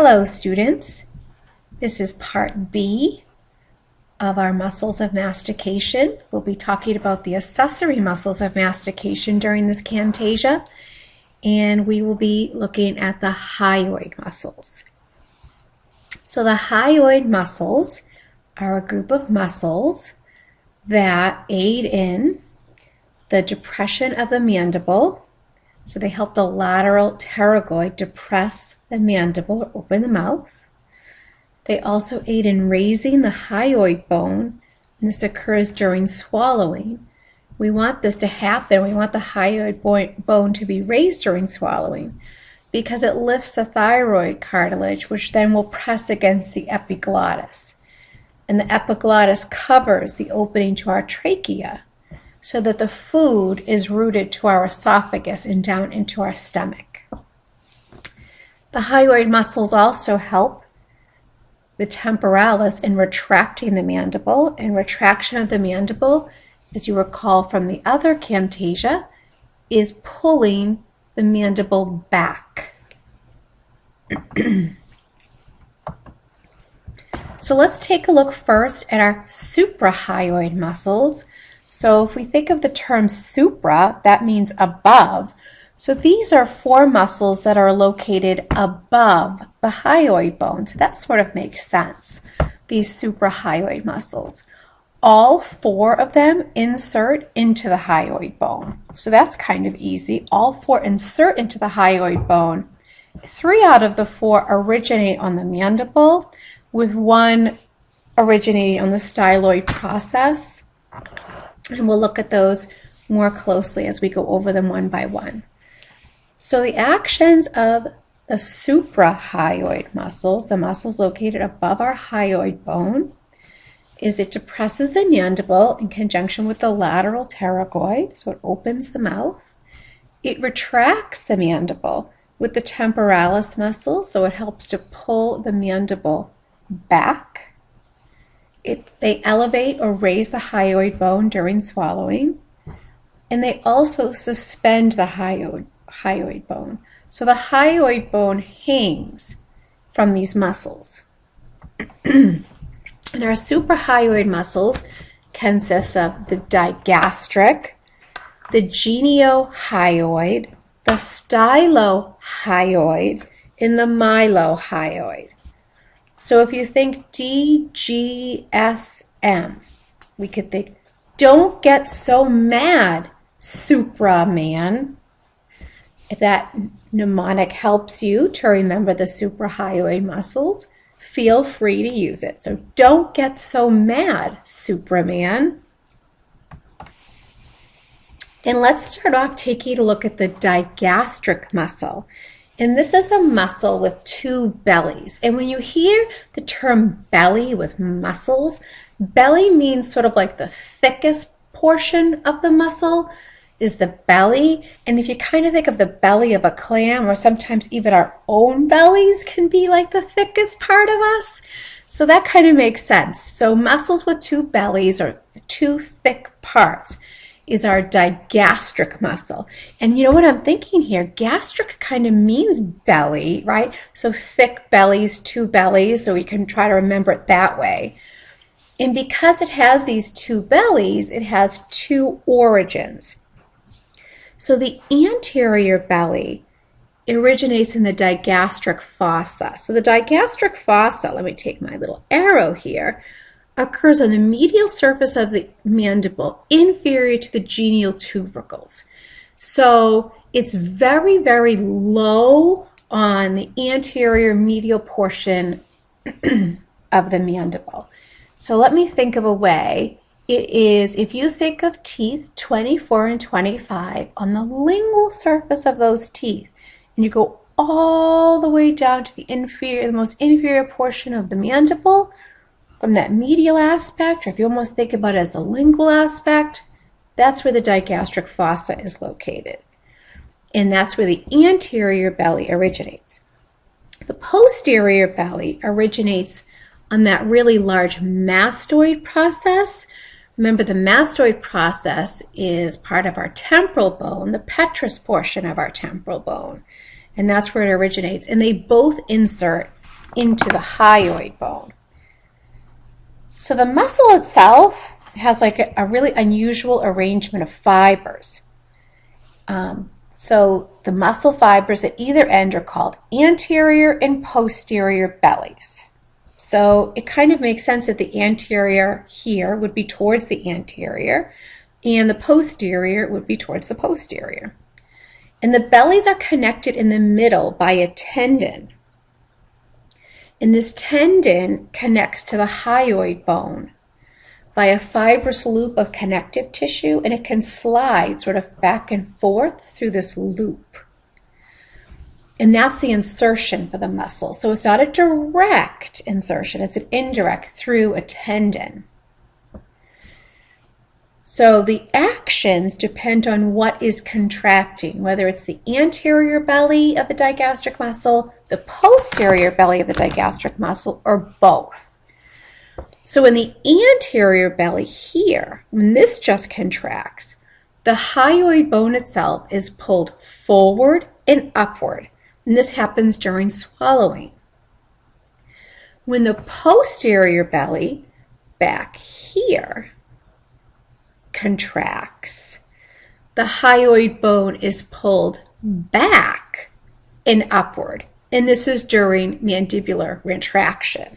Hello students, this is part B of our muscles of mastication. We'll be talking about the accessory muscles of mastication during this camtasia, and we will be looking at the hyoid muscles. So the hyoid muscles are a group of muscles that aid in the depression of the mandible. So they help the lateral pterygoid depress the mandible or open the mouth. They also aid in raising the hyoid bone, and this occurs during swallowing. We want this to happen. We want the hyoid bone to be raised during swallowing because it lifts the thyroid cartilage, which then will press against the epiglottis. And the epiglottis covers the opening to our trachea, so that the food is routed to our esophagus and down into our stomach. The hyoid muscles also help the temporalis in retracting the mandible, and retraction of the mandible, as you recall from the other camtasia, is pulling the mandible back. So let's take a look first at our suprahyoid muscles. So if we think of the term supra, that means above. So these are four muscles that are located above the hyoid bone. So that sort of makes sense, these suprahyoid muscles. All four of them insert into the hyoid bone. So that's kind of easy. All four insert into the hyoid bone. 3 out of the 4 originate on the mandible, with 1 originating on the stylohyoid process. And we'll look at those more closely as we go over them one by one. So the actions of the suprahyoid muscles, the muscles located above our hyoid bone, is it depresses the mandible in conjunction with the lateral pterygoid, so it opens the mouth. It retracts the mandible with the temporalis muscle, so it helps to pull the mandible back. They elevate or raise the hyoid bone during swallowing, and they also suspend the hyoid bone. So the hyoid bone hangs from these muscles. And our suprahyoid muscles consist of the digastric, the geniohyoid, the stylohyoid, and the mylohyoid. So if you think DGSM, we could think, don't get so mad, Supraman. If that mnemonic helps you to remember the suprahyoid muscles, feel free to use it. So don't get so mad, Supraman. And let's start off taking a look at the digastric muscle. And this is a muscle with 2 bellies. And when you hear the term belly with muscles, belly means sort of like the thickest portion of the muscle is the belly. And if you kind of think of the belly of a clam, or sometimes even our own bellies can be like the thickest part of us. So that kind of makes sense. So muscles with 2 bellies, or 2 thick parts, is our digastric muscle. And you know what I'm thinking here? Gastric kind of means belly, right? So thick bellies, 2 bellies, so we can try to remember it that way. And because it has these 2 bellies, it has 2 origins. So the anterior belly originates in the digastric fossa. So the digastric fossa, let me take my little arrow here, occurs on the medial surface of the mandible, inferior to the genial tubercles. So it's very, very low on the anterior medial portion of the mandible. So let me think of a way. It is, if you think of teeth 24 and 25, on the lingual surface of those teeth, and you go all the way down to the most inferior portion of the mandible, from that medial aspect, or if you almost think about it as a lingual aspect, that's where the digastric fossa is located. And that's where the anterior belly originates. The posterior belly originates on that really large mastoid process. Remember, the mastoid process is part of our temporal bone, the petrous portion of our temporal bone. And that's where it originates. And they both insert into the hyoid bone. So the muscle itself has like a really unusual arrangement of fibers. So the muscle fibers at either end are called anterior and posterior bellies. So it kind of makes sense that the anterior here would be towards the anterior and the posterior would be towards the posterior. And the bellies are connected in the middle by a tendon. And this tendon connects to the hyoid bone by a fibrous loop of connective tissue, and it can slide sort of back and forth through this loop. And that's the insertion for the muscle. So it's not a direct insertion, it's an indirect through a tendon. So the actions depend on what is contracting, whether it's the anterior belly of the digastric muscle, the posterior belly of the digastric muscle, or both. So in the anterior belly here, when this just contracts, the hyoid bone itself is pulled forward and upward, and this happens during swallowing. When the posterior belly, back here, contracts, the hyoid bone is pulled back and upward, and this is during mandibular retraction.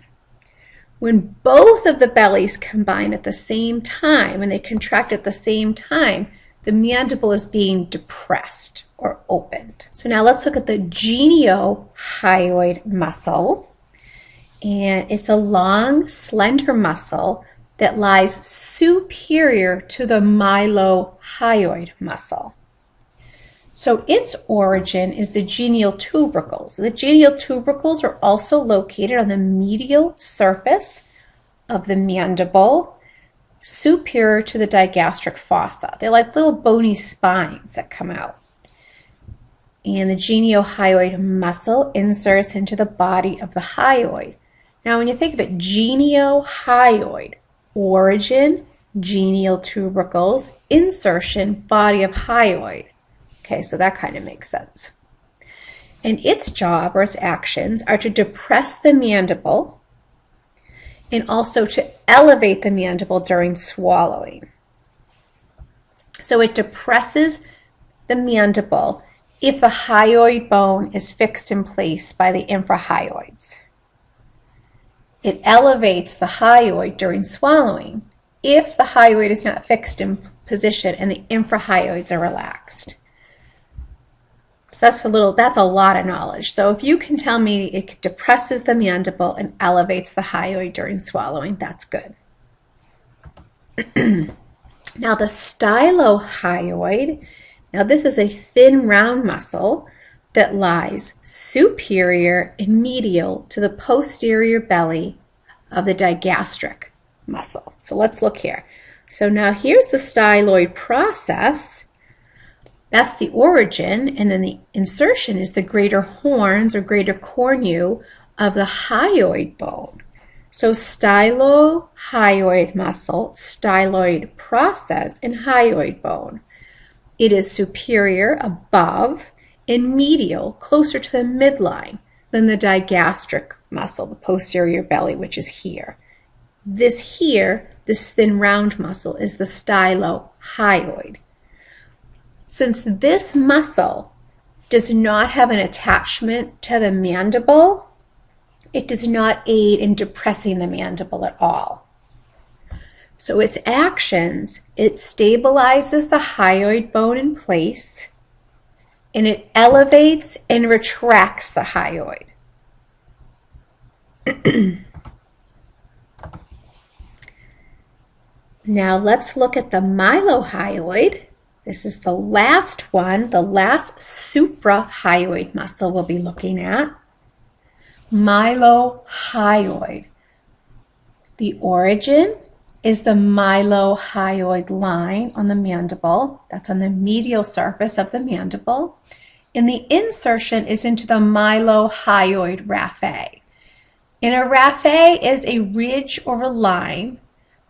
When both of the bellies combine at the same time, when they contract at the same time, the mandible is being depressed or opened. So now let's look at the geniohyoid muscle, and it's a long, slender muscle that lies superior to the mylohyoid muscle. So its origin is the genial tubercles. The genial tubercles are also located on the medial surface of the mandible, superior to the digastric fossa. They're like little bony spines that come out. And the geniohyoid muscle inserts into the body of the hyoid. Now when you think of it, geniohyoid, origin, genial tubercles, insertion, body of hyoid. Okay, so that kind of makes sense. And its job or its actions are to depress the mandible and also to elevate the mandible during swallowing. So it depresses the mandible if the hyoid bone is fixed in place by the infrahyoids. It elevates the hyoid during swallowing if the hyoid is not fixed in position and the infrahyoids are relaxed. So that's a lot of knowledge. So if you can tell me it depresses the mandible and elevates the hyoid during swallowing, that's good. Now the stylohyoid, now this is a thin round muscle that lies superior and medial to the posterior belly of the digastric muscle. So let's look here. So now here's the styloid process. That's the origin, and then the insertion is the greater horns or greater cornu of the hyoid bone. So stylohyoid muscle, styloid process, and hyoid bone. It is superior, above, and medial, closer to the midline than the digastric muscle, the posterior belly, which is here. This here, this thin round muscle, is the stylohyoid. Since this muscle does not have an attachment to the mandible, it does not aid in depressing the mandible at all. So its actions, it stabilizes the hyoid bone in place, and it elevates and retracts the hyoid. Now let's look at the mylohyoid. This is the last one, the last suprahyoid muscle we'll be looking at. Mylohyoid. The origin is the mylohyoid line on the mandible. That's on the medial surface of the mandible. And the insertion is into the mylohyoid raphe. And a raphe is a ridge or a line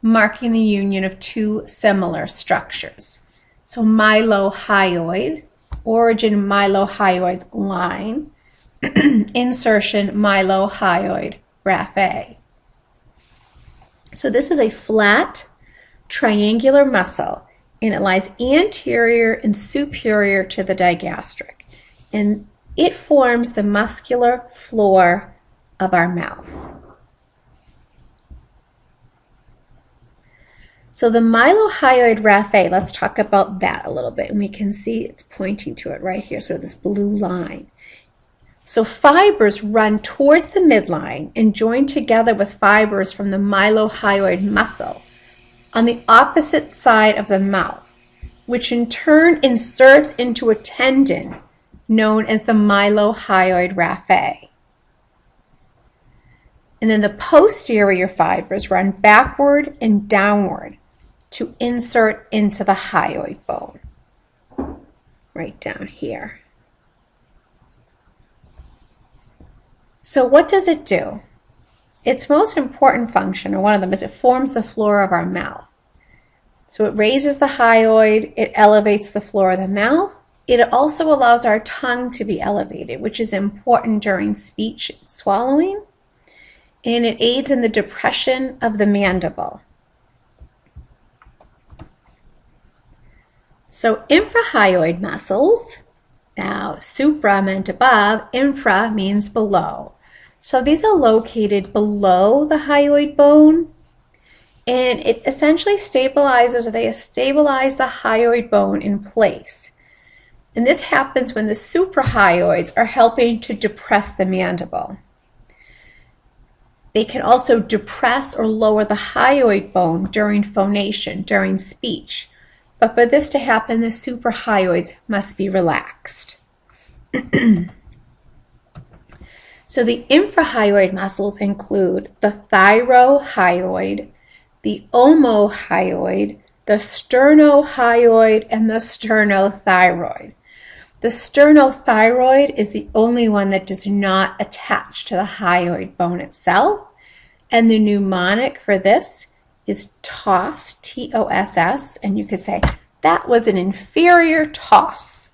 marking the union of two similar structures. So mylohyoid, origin mylohyoid line, insertion mylohyoid raphe. So this is a flat triangular muscle, and it lies anterior and superior to the digastric, and it forms the muscular floor of our mouth. So the mylohyoid raphe, let's talk about that a little bit, and we can see it's pointing to it right here, so this blue line. So fibers run towards the midline and join together with fibers from the mylohyoid muscle on the opposite side of the mouth, which in turn inserts into a tendon known as the mylohyoid raphe. And then the posterior fibers run backward and downward to insert into the hyoid bone, right down here. So what does it do? Its most important function, or one of them, is it forms the floor of our mouth. So it raises the hyoid, it elevates the floor of the mouth. It also allows our tongue to be elevated, which is important during speech swallowing, and it aids in the depression of the mandible. So infrahyoid muscles, now supra meant above, infra means below. So these are located below the hyoid bone, and it essentially stabilizes, or they stabilize the hyoid bone in place. And this happens when the suprahyoids are helping to depress the mandible. They can also depress or lower the hyoid bone during phonation, during speech. But for this to happen, the suprahyoids must be relaxed. So the infrahyoid muscles include the thyrohyoid, the omohyoid, the sternohyoid, and the sternothyroid. The sternothyroid is the only one that does not attach to the hyoid bone itself, and the mnemonic for this is TOSS, T-O-S-S, and you could say that was an inferior toss.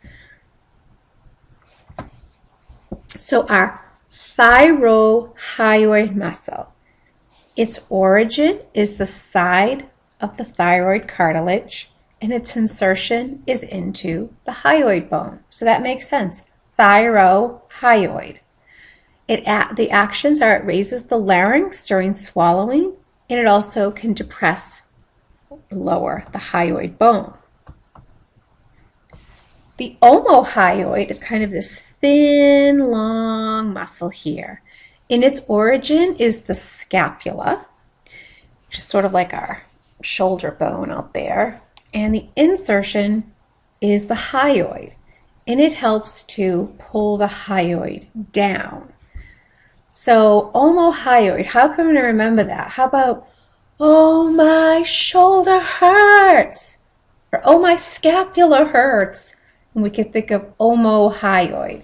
So our thyrohyoid muscle, its origin is the side of the thyroid cartilage, and its insertion is into the hyoid bone. So that makes sense. Thyrohyoid. The actions are it raises the larynx during swallowing, and it also can depress, lower the hyoid bone. The omohyoid is kind of this thin, long muscle here. And its origin is the scapula, which is sort of like our shoulder bone out there. And the insertion is the hyoid, and it helps to pull the hyoid down. So omohyoid, how can we remember that? How about, oh, my shoulder hurts, or oh, my scapula hurts? And we can think of omohyoid,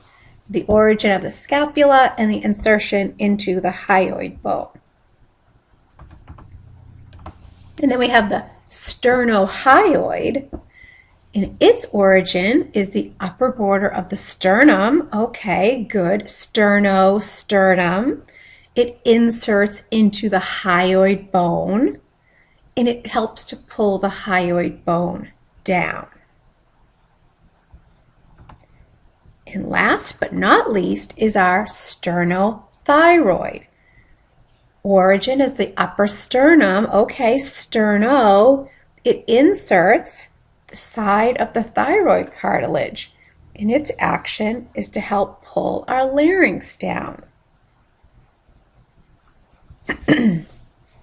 the origin of the scapula and the insertion into the hyoid bone. And then we have the sternohyoid, and its origin is the upper border of the sternum. Okay, good. Sternum. It inserts into the hyoid bone, and it helps to pull the hyoid bone down. And last but not least is our sternothyroid. Origin is the upper sternum. Okay, sterno. It inserts the side of the thyroid cartilage, and its action is to help pull our larynx down.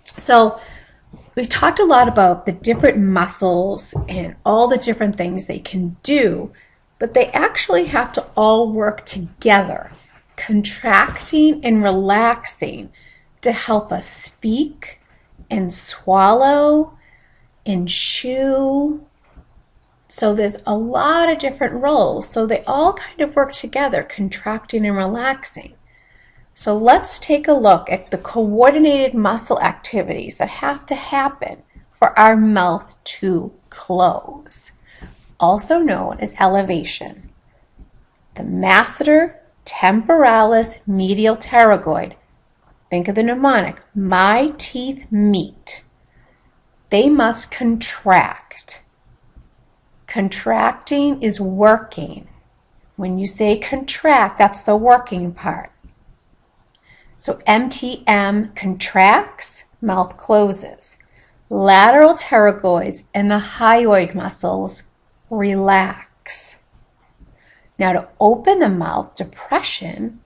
So we've talked a lot about the different muscles and all the different things they can do, but they actually have to all work together, contracting and relaxing, to help us speak and swallow and chew. So there's a lot of different roles. So they all kind of work together, contracting and relaxing. So let's take a look at the coordinated muscle activities that have to happen for our mouth to close, also known as elevation. The masseter temporalis medial pterygoid. Think of the mnemonic. My teeth meet. They must contract. Contracting is working. When you say contract, that's the working part. So MTM contracts, mouth closes. Lateral pterygoids and the hyoid muscles relax. Now to open the mouth, depression,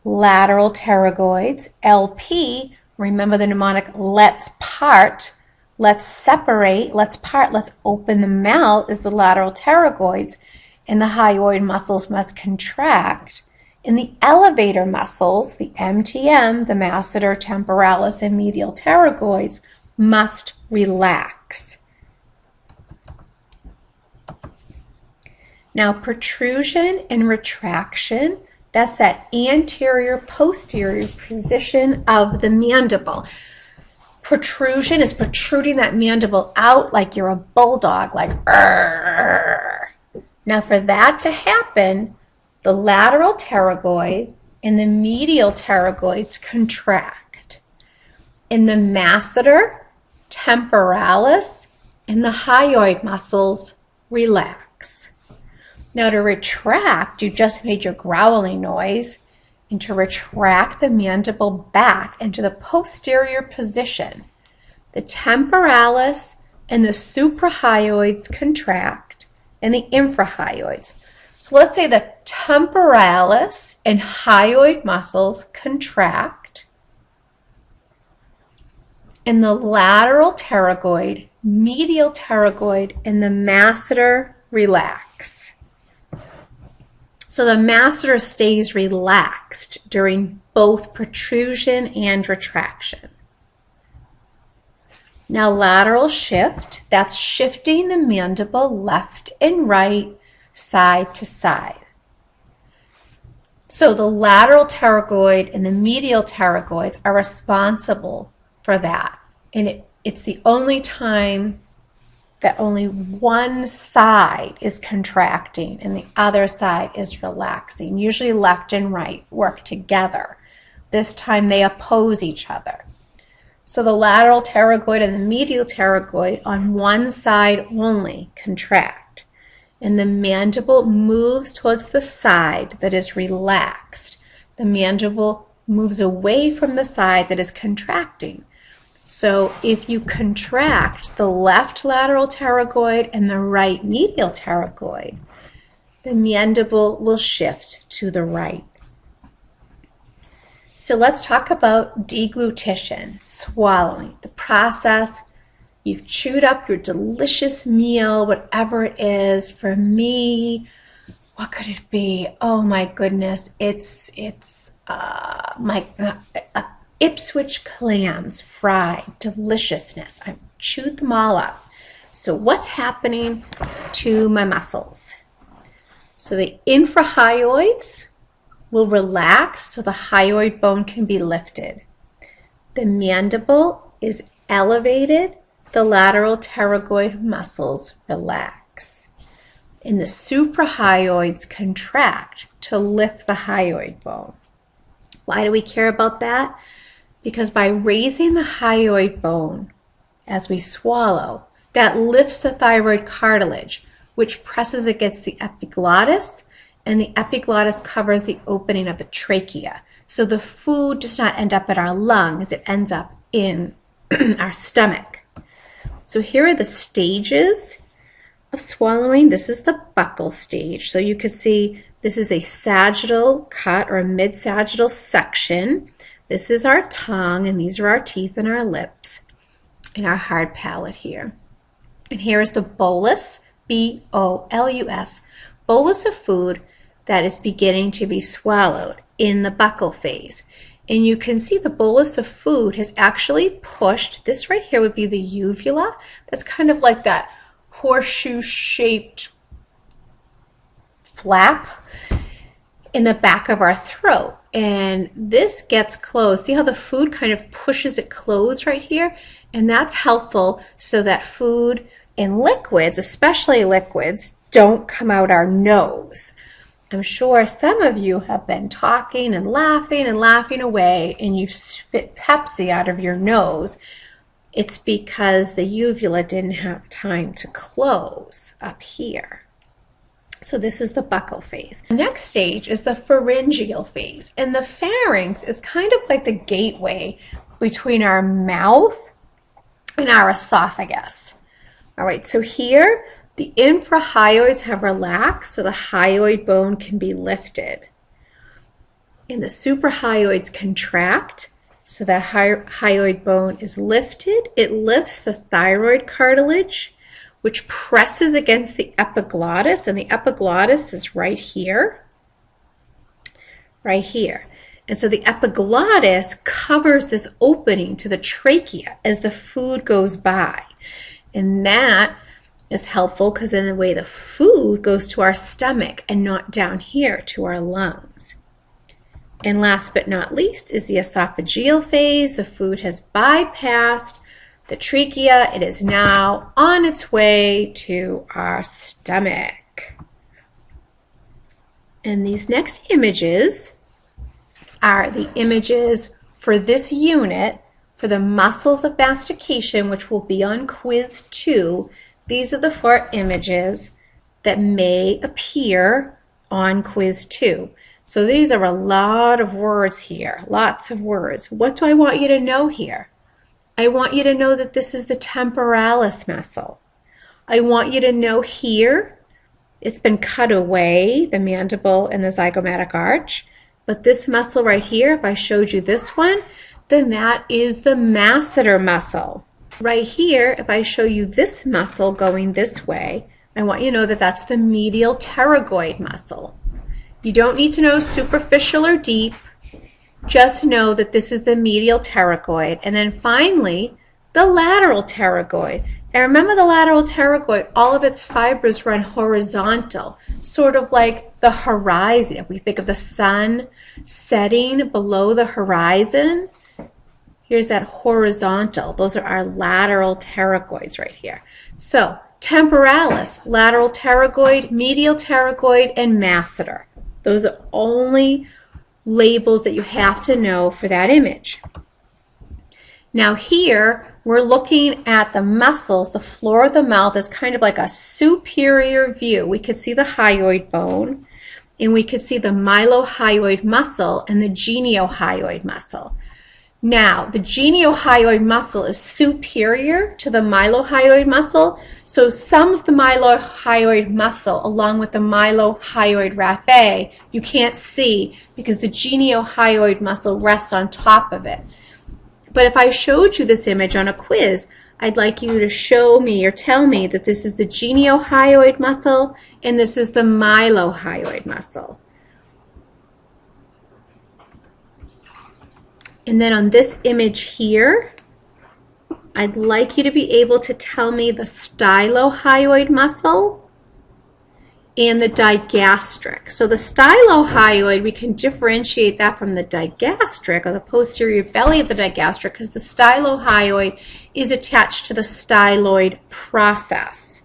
lateral pterygoids, LP, remember the mnemonic, let's part, let's separate, let's part, let's open the mouth is the lateral pterygoids, and the hyoid muscles must contract. And the elevator muscles, the MTM, the masseter, temporalis, and medial pterygoids, must relax. Now protrusion and retraction, that's that anterior posterior position of the mandible. Protrusion is protruding that mandible out like you're a bulldog, like "Arr." Now for that to happen, the lateral pterygoid and the medial pterygoids contract. And the masseter, temporalis, and the hyoid muscles relax. Now to retract, you just made your growling noise, and to retract the mandible back into the posterior position, the temporalis and the suprahyoids contract, and the infrahyoids. So let's say the temporalis and hyoid muscles contract, and the lateral pterygoid, medial pterygoid, and the masseter relax. So the masseter stays relaxed during both protrusion and retraction. Now lateral shift, that's shifting the mandible left and right, side to side. So the lateral pterygoid and the medial pterygoids are responsible for that. And it's the only time that only one side is contracting and the other side is relaxing. Usually left and right work together. This time they oppose each other. So the lateral pterygoid and the medial pterygoid on one side only contract, and the mandible moves towards the side that is relaxed. The mandible moves away from the side that is contracting. So if you contract the left lateral pterygoid and the right medial pterygoid, the mandible will shift to the right. So let's talk about deglutition, swallowing, the process. You've chewed up your delicious meal, whatever it is. For me, what could it be? Oh my goodness, it's Ipswich clams, fried, deliciousness. I've chewed them all up. So what's happening to my muscles? So the infrahyoids will relax so the hyoid bone can be lifted. The mandible is elevated, the lateral pterygoid muscles relax. And the suprahyoids contract to lift the hyoid bone. Why do we care about that? Because by raising the hyoid bone as we swallow, that lifts the thyroid cartilage, which presses against the epiglottis, and the epiglottis covers the opening of the trachea. So the food does not end up in our lungs, it ends up in our stomach. So here are the stages of swallowing. This is the buccal stage. So you can see this is a sagittal cut or a mid-sagittal section. This is our tongue, and these are our teeth and our lips and our hard palate here. And here is the bolus, B-O-L-U-S, bolus of food that is beginning to be swallowed in the buccal phase. And you can see the bolus of food has actually pushed, this right here would be the uvula. That's kind of like that horseshoe-shaped flap in the back of our throat. And this gets closed. See how the food kind of pushes it closed right here? And that's helpful so that food and liquids, especially liquids, don't come out our nose. I'm sure some of you have been talking and laughing away, and you've spit Pepsi out of your nose. It's because the uvula didn't have time to close up here. So this is the buccal phase. The next stage is the pharyngeal phase, and the pharynx is kind of like the gateway between our mouth and our esophagus. All right, so here the infrahyoids have relaxed, so the hyoid bone can be lifted. And the suprahyoids contract, so that hyoid bone is lifted. It lifts the thyroid cartilage, which presses against the epiglottis, and the epiglottis is right here. Right here. And so the epiglottis covers this opening to the trachea as the food goes by. And that is helpful because in a way the food goes to our stomach and not down here to our lungs. And last but not least is the esophageal phase. The food has bypassed the trachea. It is now on its way to our stomach. And these next images are the images for this unit for the muscles of mastication, which will be on quiz 2. These are the 4 images that may appear on quiz 2. So these are a lot of words here, lots of words. What do I want you to know here? I want you to know that this is the temporalis muscle. I want you to know here, it's been cut away, the mandible and the zygomatic arch. But this muscle right here, if I showed you this one, then that is the masseter muscle. Right here, if I show you this muscle going this way, I want you to know that that's the medial pterygoid muscle. You don't need to know superficial or deep. Just know that this is the medial pterygoid. And then finally, the lateral pterygoid. And remember the lateral pterygoid, all of its fibers run horizontal, sort of like the horizon. If we think of the sun setting below the horizon, here's that horizontal. Those are our lateral pterygoids right here. So temporalis, lateral pterygoid, medial pterygoid, and masseter. Those are only labels that you have to know for that image. Now here, we're looking at the muscles. The floor of the mouth is kind of like a superior view. We could see the hyoid bone, and we could see the mylohyoid muscle and the geniohyoid muscle. Now, the geniohyoid muscle is superior to the mylohyoid muscle, so some of the mylohyoid muscle, along with the mylohyoid raphe, you can't see because the geniohyoid muscle rests on top of it. But if I showed you this image on a quiz, I'd like you to show me or tell me that this is the geniohyoid muscle and this is the mylohyoid muscle. And then on this image here, I'd like you to be able to tell me the stylohyoid muscle and the digastric. So the stylohyoid, we can differentiate that from the digastric, or the posterior belly of the digastric, because the stylohyoid is attached to the styloid process.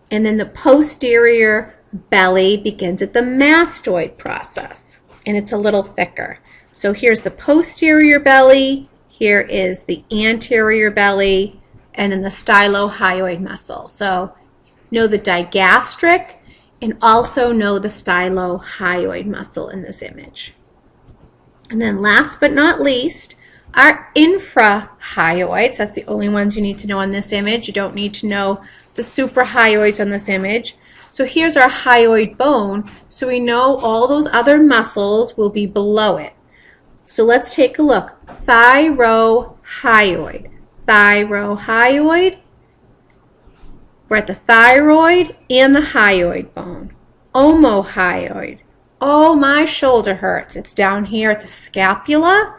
And then the posterior belly begins at the mastoid process, and it's a little thicker. So here's the posterior belly, here is the anterior belly, and then the stylohyoid muscle. So know the digastric and also know the stylohyoid muscle in this image. And then last but not least, our infrahyoids. That's the only ones you need to know on this image. You don't need to know the suprahyoids on this image. So here's our hyoid bone. So we know all those other muscles will be below it. So let's take a look. Thyrohyoid. Thyrohyoid. We're at the thyroid and the hyoid bone. Omohyoid. Oh, my shoulder hurts. It's down here at the scapula,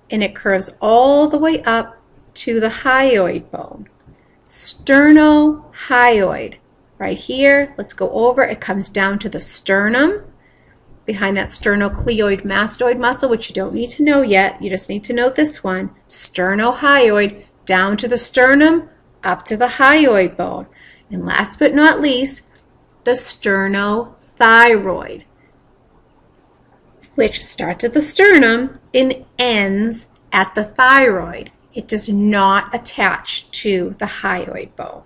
and it curves all the way up to the hyoid bone. Sternohyoid. Right here, let's go over. It comes down to the sternum, behind that sternocleidoid mastoid muscle, which you don't need to know yet. You just need to know this one. Sternohyoid, down to the sternum, up to the hyoid bone. And last but not least, the sternothyroid. thyroid, which starts at the sternum and ends at the thyroid. It does not attach to the hyoid bone.